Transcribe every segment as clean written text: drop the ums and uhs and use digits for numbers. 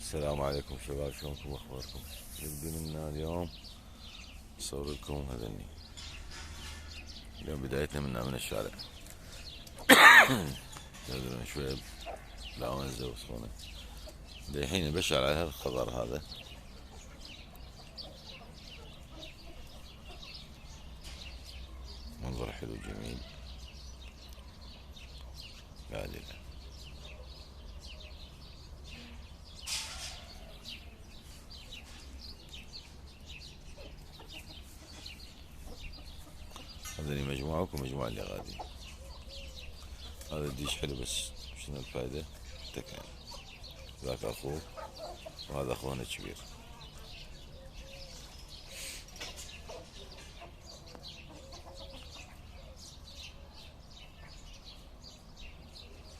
السلام عليكم شباب، شلونكم واخباركم؟ نبي منا اليوم نصور لكم هذني. اليوم بدايتنا من الشارع. تدرون شوية لاونزة وسخونة. الحين نبشر على هالخضر هذا. منظر حلو جميل قاعد. هذني مجموعة ومجموعة اللي غادي. هذا الديش حلو بس شنو الفائدة؟ تكن. ذاك اخوه وهذا اخونا الكبير.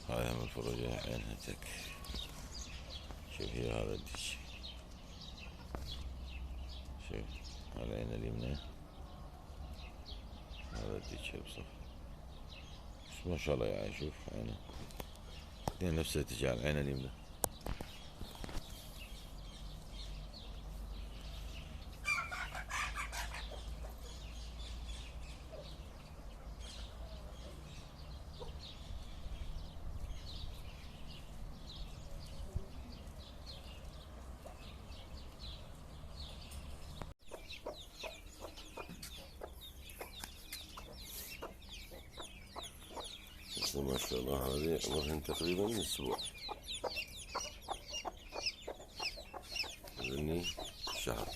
هاي هم الفروجة عينها تك. شوف هي هذا الديش. شوف هاي العين اليمنى. هذا الديش بصف. بس ما شاء الله يعني شوف عينه. اثنين نفسها تجي على العين اليمنى. ما شاء الله هذه عمرهن تقريبا اسبوع. هذني شهر.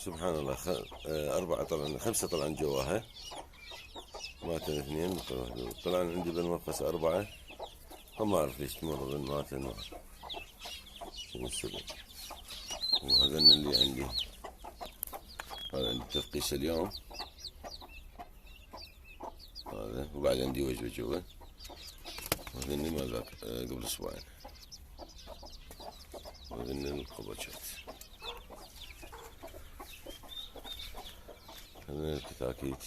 سبحان الله. أربعة طلعن، خمسة طلعن جواها. ماتن اثنين طلعن عندي بالمنفس أربعة. هم ما أعرف ليش تمر ماتن شنو السبب. وهذن اللي عندي. هذا عندي تفقيس اليوم. هذا وبعد عندي وجبة جوا. وهذني ما ذاك قبل أسبوعين. وهذني القبشات. هذني الكتاكيت.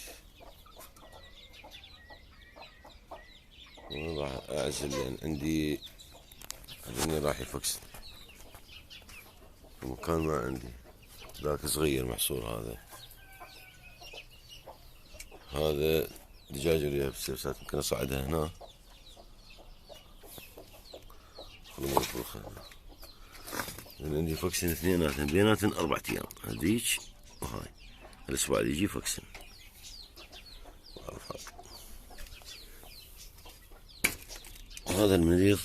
راح أعزل لأن عندي هذني راح يفكسن. المكان ما عندي. ذاك صغير محصور هذا. هذا دجاجة اللي بسيرسات ممكن أصعدها هنا. خلونا نفرخها. عندي فكسن اثنيناتن بيناتن 4 أيام. هذيك وهاي. الأسبوع اللي يجي فكسن. هذا المريض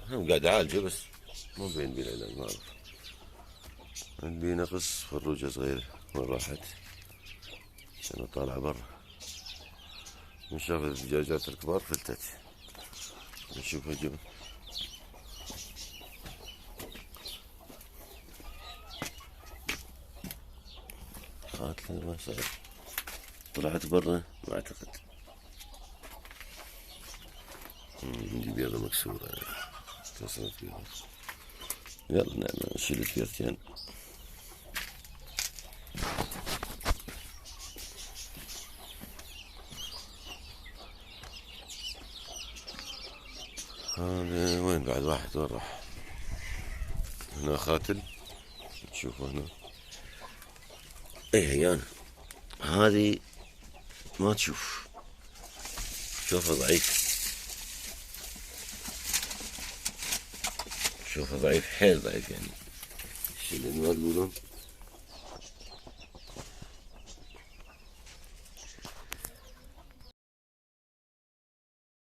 هم قاعد أعالجه بس مو بين بالعلاج. ما أعرف. عندي نقص فروجة صغيرة وين راحت؟ عشان طالعة برا. من شاف الدجاجات الكبار فلتت. نشوفها جبن. قاتلة ما صار. طلعت برا ما أعتقد. عندي بيضة مكسورة. كسرت بيضة. يلا نعم نشيل البيضتين. هذا وين بعد واحد وين راح؟ هنا خاتل. تشوفوا هنا. اي عيان. هذه ما تشوف. شوفها ضعيف. شوفها ضعيف حيل ضعيف يعني. الشيء اللي ما يقولون